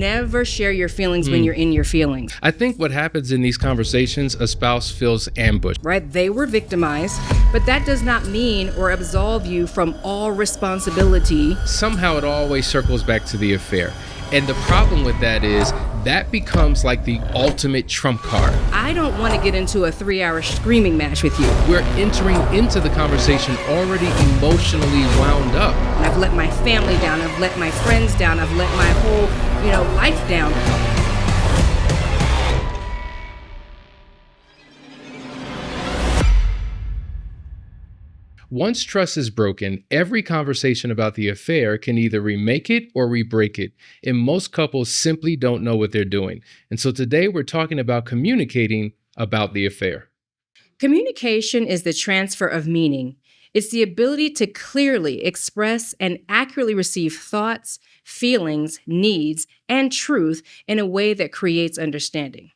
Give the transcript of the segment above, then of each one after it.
never share your feelings when you're in your feelings. I think what happens in these conversations, a spouse feels ambushed. Right? They were victimized, but that does not mean or absolve you from all responsibility. Somehow it always circles back to the affair. And the problem with that is that becomes like the ultimate trump card. I don't want to get into a 3-hour screaming match with you. We're entering into the conversation already emotionally wound up. I've let my family down. I've let my friends down. I've let my whole, life down. Once trust is broken, every conversation about the affair can either remake it or re-break it. And most couples simply don't know what they're doing. And so today we're talking about communicating about the affair. Communication is the transfer of meaning. It's the ability to clearly express and accurately receive thoughts, feelings, needs, and truth in a way that creates understanding.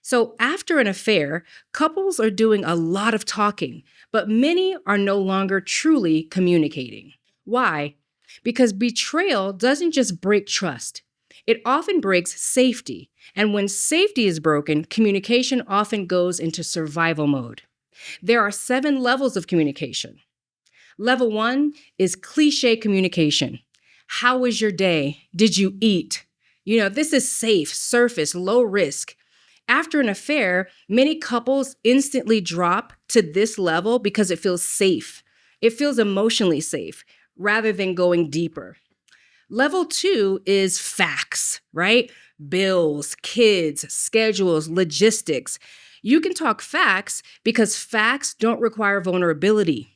So after an affair, couples are doing a lot of talking, but many are no longer truly communicating. Why? Because betrayal doesn't just break trust. It often breaks safety. And when safety is broken, communication often goes into survival mode. There are 7 levels of communication. Level 1 is cliché communication. How was your day? Did you eat? This is safe, surface, low risk. After an affair, many couples instantly drop to this level because it feels safe. It feels emotionally safe rather than going deeper. Level 2 is facts, right? Bills, kids, schedules, logistics. You can talk facts because facts don't require vulnerability.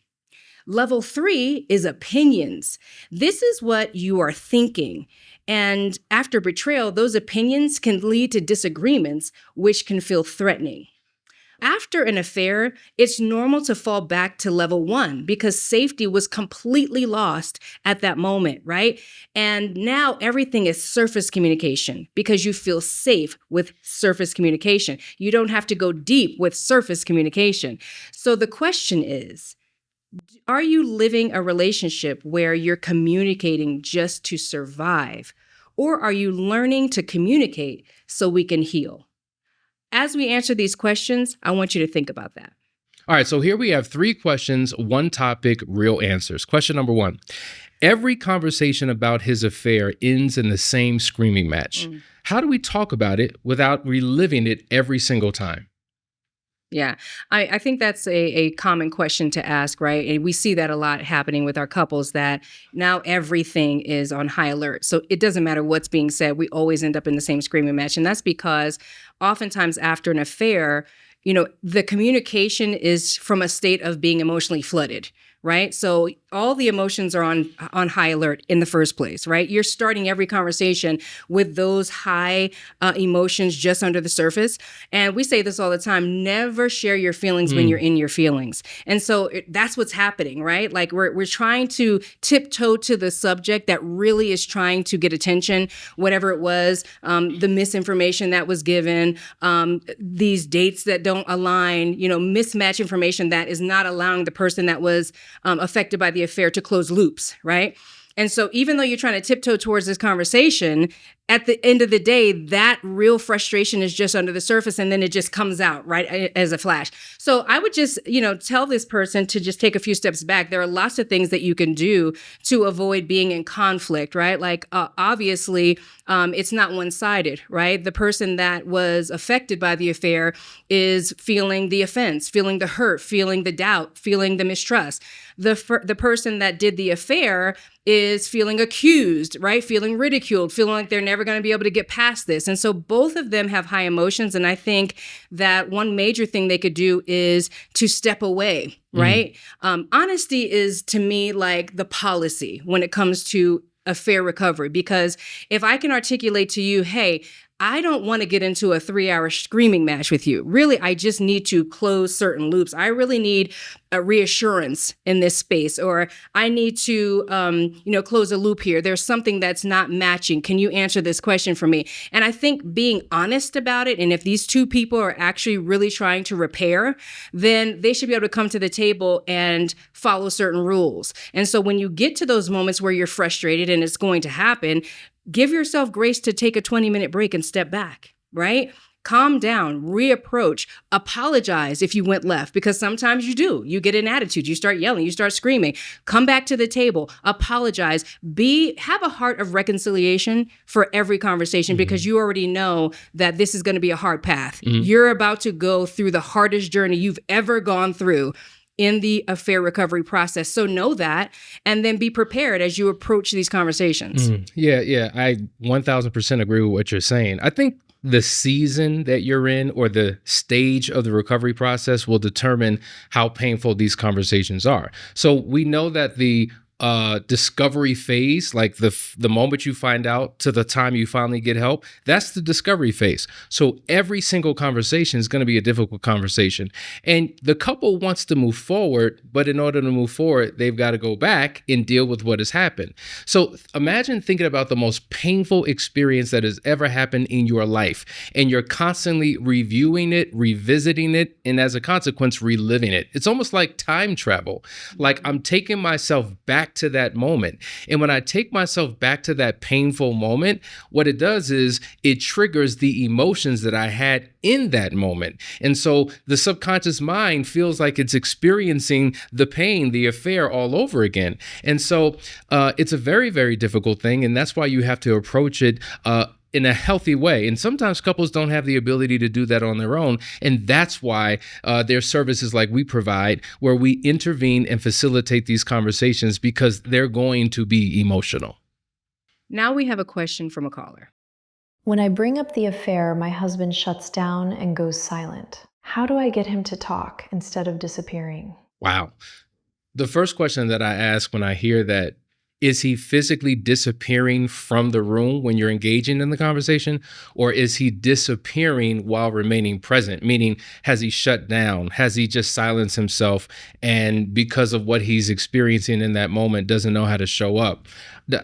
Level 3 is opinions. This is what you are thinking. And after betrayal, those opinions can lead to disagreements, which can feel threatening. After an affair, it's normal to fall back to level 1 because safety was completely lost at that moment, right? And now everything is surface communication because you feel safe with surface communication. You don't have to go deep with surface communication. So the question is, are you living a relationship where you're communicating just to survive? Or are you learning to communicate so we can heal? As we answer these questions, I want you to think about that. All right, so here we have 3 questions, 1 topic, real answers. Question number 1. Every conversation about his affair ends in the same screaming match. How do we talk about it without reliving it every single time? Yeah, I think that's a common question to ask, right? And we see that a lot happening with our couples that now everything is on high alert. So it doesn't matter what's being said. We always end up in the same screaming match. And that's because oftentimes after an affair, the communication is from a state of being emotionally flooded, right? So all the emotions are on high alert in the first place, right? You're starting every conversation with those high emotions just under the surface. And we say this all the time, never share your feelings when you're in your feelings. And so that's what's happening, right? Like we're trying to tiptoe to the subject that really is trying to get attention, whatever it was, the misinformation that was given, these dates that don't align, mismatch information that is not allowing the person that was affected by the affair to close loops, right? And so even though you're trying to tiptoe towards this conversation, at the end of the day, that real frustration is just under the surface and then it just comes out, right, as a flash. So I would just, tell this person to just take a few steps back. There are lots of things that you can do to avoid being in conflict, right? Like, obviously, it's not one-sided, right? The person that was affected by the affair is feeling the offense, feeling the hurt, feeling the doubt, feeling the mistrust. The person that did the affair is feeling accused, right? Feeling ridiculed, feeling like they're never going to be able to get past this. And so both of them have high emotions. And I think that one major thing they could do is to step away, right? Honesty is, to me, like the policy when it comes to affair recovery. Because if I can articulate to you, hey, I don't want to get into a 3-hour screaming match with you. Really, I just need to close certain loops. I really need a reassurance in this space, or I need to, close a loop here. There's something that's not matching. Can you answer this question for me? And I think being honest about it, and if these two people are actually really trying to repair, then they should be able to come to the table and follow certain rules. And so when you get to those moments where you're frustrated, and it's going to happen, give yourself grace to take a 20-minute break and step back, right? Calm down, reapproach, apologize if you went left, because sometimes you do. You get an attitude, you start yelling, you start screaming. Come back to the table, apologize, have a heart of reconciliation for every conversation, because you already know that this is going to be a hard path. You're about to go through the hardest journey you've ever gone through in the affair recovery process. So know that, and then be prepared as you approach these conversations. Yeah. I 1000% agree with what you're saying. I think the season that you're in or the stage of the recovery process will determine how painful these conversations are. So we know that the discovery phase, like the moment you find out to the time you finally get help, that's the discovery phase. So every single conversation is going to be a difficult conversation. And the couple wants to move forward, but in order to move forward, they've got to go back and deal with what has happened. So imagine thinking about the most painful experience that has ever happened in your life, and you're constantly reviewing it, revisiting it, and as a consequence, reliving it. It's almost like time travel. Like I'm taking myself back to that moment. And when I take myself back to that painful moment, what it does is it triggers the emotions that I had in that moment. And so the subconscious mind feels like it's experiencing the pain, the affair all over again. And so it's a very, very difficult thing. And that's why you have to approach it in a healthy way. And sometimes couples don't have the ability to do that on their own. And that's why there's services like we provide, where we intervene and facilitate these conversations, because they're going to be emotional. Now we have a question from a caller. When I bring up the affair, my husband shuts down and goes silent. How do I get him to talk instead of disappearing? Wow. The first question that I ask when I hear that, is he physically disappearing from the room when you're engaging in the conversation, or is he disappearing while remaining present? Meaning, has he shut down? Has he just silenced himself? And because of what he's experiencing in that moment, doesn't know how to show up?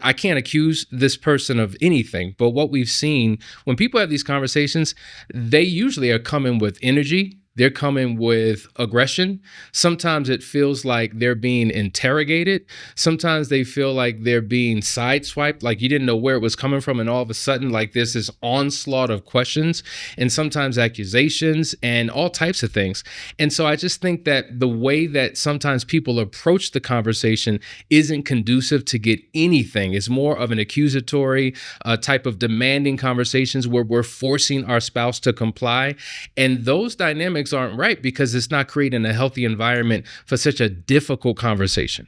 I can't accuse this person of anything, but what we've seen when people have these conversations, they usually are coming with energy. They're coming with aggression. Sometimes it feels like they're being interrogated. Sometimes they feel like they're being sideswiped, like you didn't know where it was coming from, and all of a sudden, like there's this onslaught of questions, and sometimes accusations and all types of things. And so I just think that the way that sometimes people approach the conversation isn't conducive to get anything. It's more of an accusatory type of demanding conversations where we're forcing our spouse to comply. And those dynamics aren't right, because it's not creating a healthy environment for such a difficult conversation.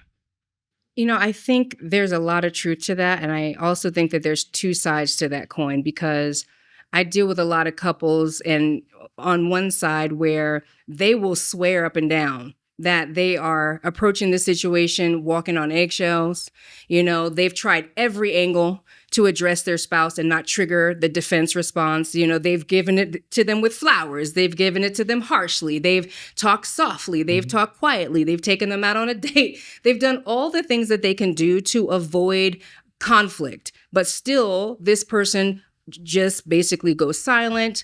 You know, I think there's a lot of truth to that. And I also think that there's two sides to that coin, because I deal with a lot of couples, and on one side where they will swear up and down that they are approaching the situation walking on eggshells. You know, they've tried every angle to address their spouse and not trigger the defense response. You know, they've given it to them with flowers. They've given it to them harshly. They've talked softly. They've talked quietly. They've taken them out on a date. They've done all the things that they can do to avoid conflict. But still, this person just basically goes silent,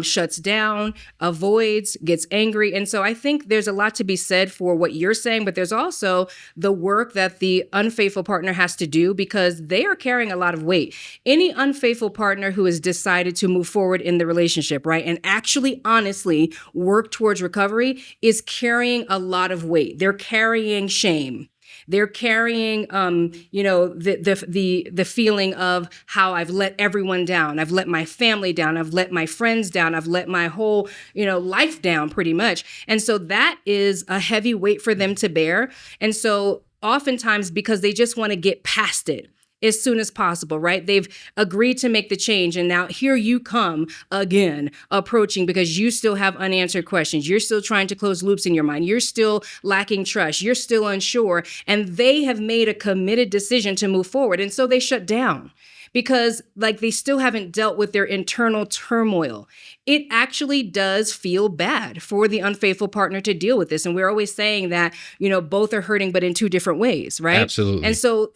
shuts down, avoids, gets angry. And so I think there's a lot to be said for what you're saying, but there's also the work that the unfaithful partner has to do, because they are carrying a lot of weight. Any unfaithful partner who has decided to move forward in the relationship, right, and actually honestly work towards recovery is carrying a lot of weight. They're carrying shame. They're carrying, the feeling of how I've let everyone down. I've let my family down. I've let my friends down. I've let my whole, life down pretty much. And so that is a heavy weight for them to bear. And so oftentimes, because they just want to get past it as soon as possible, right? They've agreed to make the change. And now here you come again, approaching, because you still have unanswered questions. You're still trying to close loops in your mind. You're still lacking trust. You're still unsure. And they have made a committed decision to move forward. And so they shut down, because they still haven't dealt with their internal turmoil. It actually does feel bad for the unfaithful partner to deal with this. And we're always saying that, both are hurting, but in two different ways, right? Absolutely. And so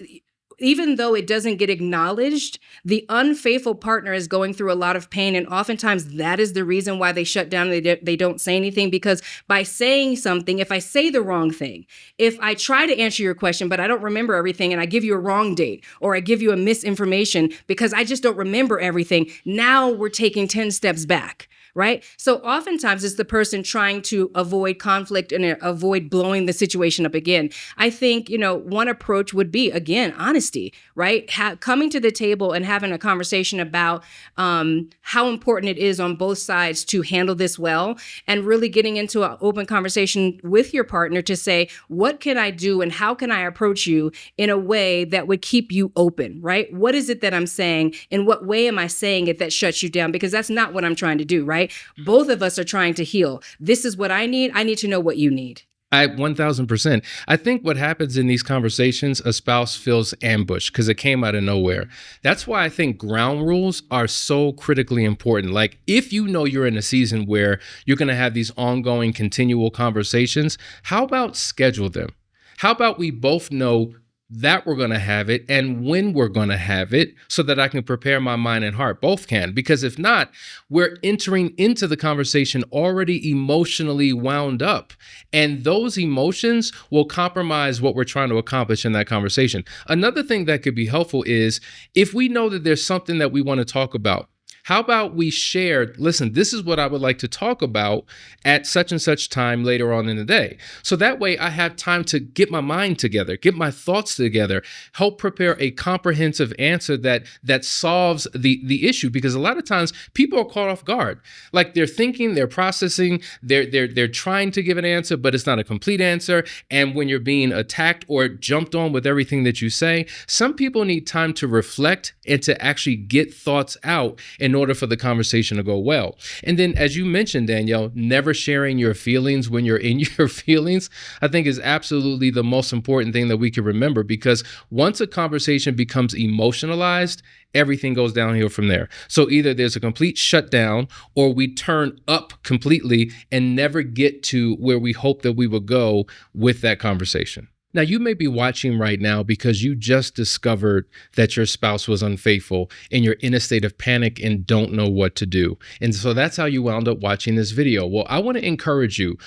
even though it doesn't get acknowledged, the unfaithful partner is going through a lot of pain. And oftentimes that is the reason why they shut down and they don't say anything. Because by saying something, if I say the wrong thing, if I try to answer your question, but I don't remember everything and I give you a wrong date or I give you a misinformation because I just don't remember everything, now we're taking 10 steps back. Right? So oftentimes it's the person trying to avoid conflict and avoid blowing the situation up again. I think, one approach would be, again, honesty, right? Coming to the table and having a conversation about how important it is on both sides to handle this well, and really getting into an open conversation with your partner to say, what can I do and how can I approach you in a way that would keep you open, right? What is it that I'm saying? In what way am I saying it that shuts you down? Because that's not what I'm trying to do, right? Both of us are trying to heal. This is what I need. I need to know what you need. 1000%. I think what happens in these conversations, a spouse feels ambushed because it came out of nowhere. That's why I think ground rules are so critically important. Like, if you know you're in a season where you're going to have these ongoing, continual conversations, how about schedule them? How about we both know that we're going to have it and when we're going to have it, so that I can prepare my mind and heart. Both can, because if not, we're entering into the conversation already emotionally wound up, and those emotions will compromise what we're trying to accomplish in that conversation. Another thing that could be helpful is if we know that there's something that we want to talk about, how about we share, listen, this is what I would like to talk about at such and such time later on in the day. So that way I have time to get my mind together, get my thoughts together, help prepare a comprehensive answer that solves the issue. Because a lot of times people are caught off guard. Like, they're thinking, they're processing, they're trying to give an answer, but it's not a complete answer. And when you're being attacked or jumped on with everything that you say, some people need time to reflect and to actually get thoughts out in order for the conversation to go well. And then, as you mentioned, Danielle, never sharing your feelings when you're in your feelings, I think is absolutely the most important thing that we can remember, because once a conversation becomes emotionalized, everything goes downhill from there. So either there's a complete shutdown, or we turn up completely and never get to where we hope that we will go with that conversation. Now, you may be watching right now because you just discovered that your spouse was unfaithful and you're in a state of panic and don't know what to do. And so that's how you wound up watching this video. Well, I want to encourage you.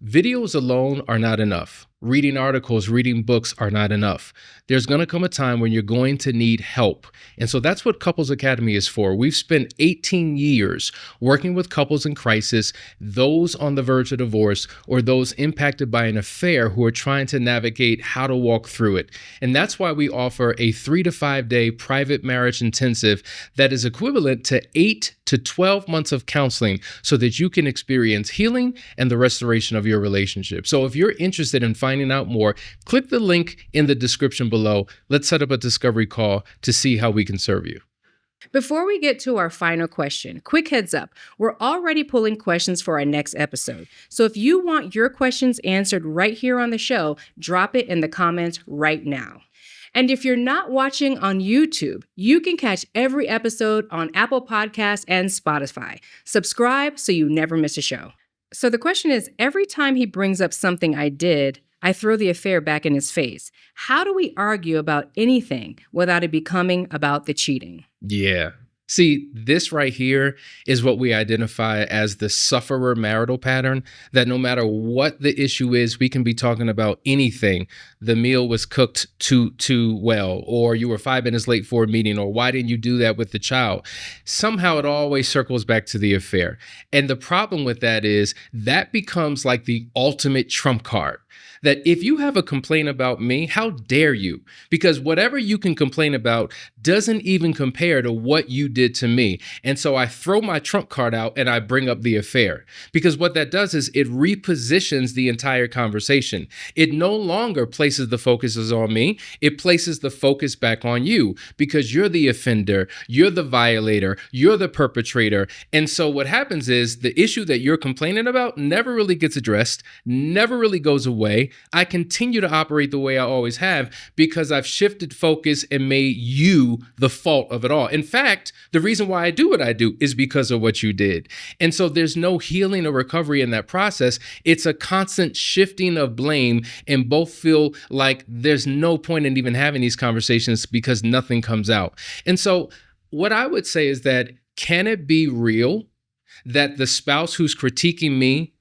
Videos alone are not enough. Reading articles, reading books are not enough. There's going to come a time when you're going to need help. And so that's what Couples Academy is for. We've spent 18 years working with couples in crisis, those on the verge of divorce, or those impacted by an affair who are trying to navigate how to walk through it. And that's why we offer a 3 to 5 day private marriage intensive that is equivalent to 8 to 12 months of counseling, so that you can experience healing and the restoration of your relationship. So if you're interested in finding out more, click the link in the description below. Let's set up a discovery call to see how we can serve you. Before we get to our final question, quick heads up, we're already pulling questions for our next episode. So if you want your questions answered right here on the show, drop it in the comments right now. And if you're not watching on YouTube, you can catch every episode on Apple Podcasts and Spotify. Subscribe so you never miss a show. So the question is, every time he brings up something I did, I throw the affair back in his face. How do we argue about anything without it becoming about the cheating? Yeah. See, this right here is what we identify as the Sufferer Marital Pattern, that no matter what the issue is, we can be talking about anything. The meal was cooked too well, or you were 5 minutes late for a meeting, or why didn't you do that with the child? Somehow it always circles back to the affair. And the problem with that is that becomes like the ultimate trump card. That if you have a complaint about me, how dare you? Because whatever you can complain about doesn't even compare to what you did to me. And so I throw my trump card out and I bring up the affair. Because what that does is it repositions the entire conversation. It no longer places the focuses on me. It places the focus back on you, because you're the offender, you're the violator, you're the perpetrator. And so what happens is the issue that you're complaining about never really gets addressed, never really goes away. way. I continue to operate the way I always have because I've shifted focus and made you the fault of it all. In fact, the reason why I do what I do is because of what you did. And so there's no healing or recovery in that process. It's a constant shifting of blame, and both feel like there's no point in even having these conversations because nothing comes out. And so what I would say is that, can it be real that the spouse who's critiquing me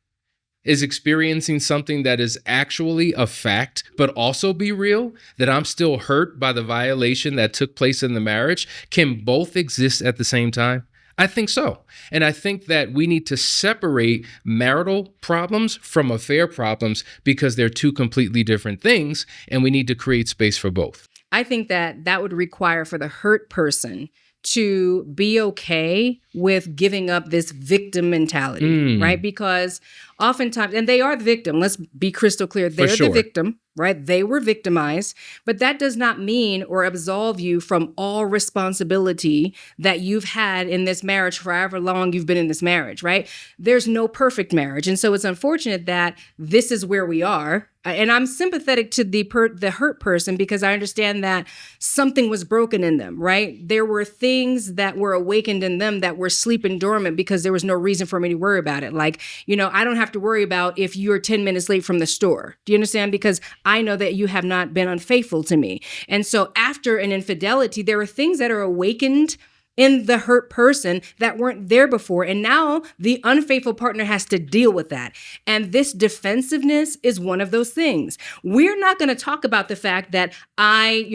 is experiencing something that is actually a fact, but also be real, that I'm still hurt by the violation that took place in the marriage? Can both exist at the same time? I think so. And I think that we need to separate marital problems from affair problems because they're two completely different things, and we need to create space for both. I think that would require for the hurt person to be okay with giving up this victim mentality, right? Because oftentimes, and they are the victim, let's be crystal clear, they're the victim, right? They were victimized, but that does not mean or absolve you from all responsibility that you've had in this marriage for however long you've been in this marriage, right? There's no perfect marriage. And so it's unfortunate that this is where we are. And I'm sympathetic to the hurt person because I understand that something was broken in them, right? There were things that were awakened in them that were sleeping dormant because there was no reason for me to worry about it. Like, I don't have to worry about if you're 10 minutes late from the store. Do you understand? Because I know that you have not been unfaithful to me. And so after an infidelity, there are things that are awakened in the hurt person that weren't there before. And now the unfaithful partner has to deal with that. And this defensiveness is one of those things. We're not going to talk about the fact that I,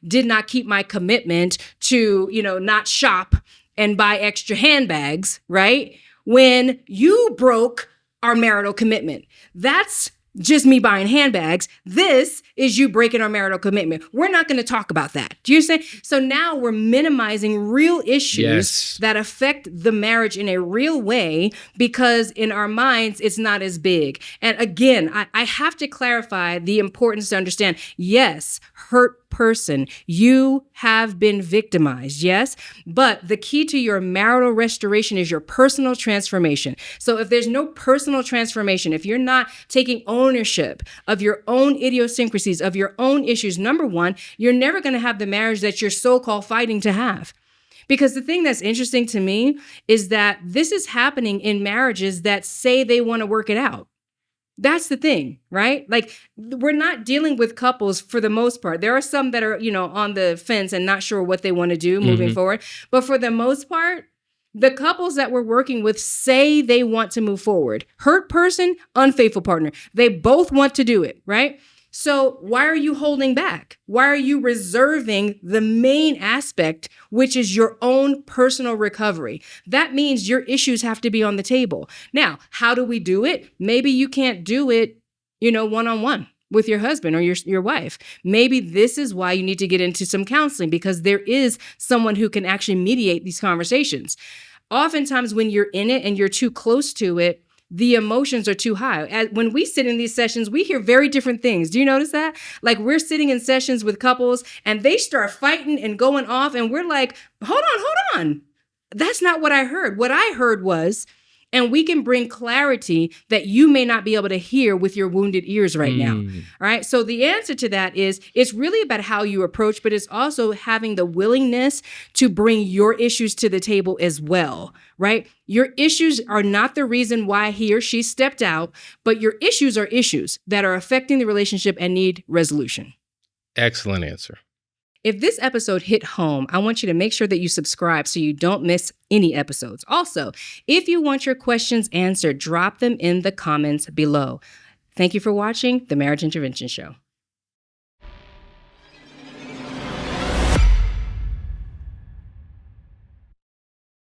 did not keep my commitment to, not shop and buy extra handbags, right? When you broke our marital commitment. That's just me buying handbags. This is you breaking our marital commitment. We're not going to talk about that. Do you understand? So now we're minimizing real issues that affect the marriage in a real way because in our minds, it's not as big. And again, I have to clarify the importance to understand, yes, hurt person, you have been victimized, yes? But the key to your marital restoration is your personal transformation. So if there's no personal transformation, if you're not taking ownership of your own idiosyncrasies, of your own issues, number one, you're never going to have the marriage that you're so-called fighting to have. Because the thing that's interesting to me is that this is happening in marriages that say they want to work it out. That's the thing, right? Like, we're not dealing with couples for the most part. There are some that are, on the fence and not sure what they want to do moving forward. But for the most part, the couples that we're working with say they want to move forward. Hurt person, unfaithful partner. They both want to do it, right? So why are you holding back? Why are you reserving the main aspect, which is your own personal recovery? That means your issues have to be on the table. Now, how do we do it? Maybe you can't do it, one-on-one with your husband or your wife. Maybe this is why you need to get into some counseling, because there is someone who can actually mediate these conversations. Oftentimes when you're in it and you're too close to it, the emotions are too high. When we sit in these sessions, we hear very different things. Do you notice that? Like, we're sitting in sessions with couples and they start fighting and going off and we're like, hold on. That's not what I heard. What I heard was, and we can bring clarity that you may not be able to hear with your wounded ears right now. All right. So the answer to that is, it's really about how you approach, but it's also having the willingness to bring your issues to the table as well. Right. Your issues are not the reason why he or she stepped out, but your issues are issues that are affecting the relationship and need resolution. Excellent answer. If this episode hit home, I want you to make sure that you subscribe so you don't miss any episodes. Also, if you want your questions answered, drop them in the comments below. Thank you for watching The Marriage Intervention Show.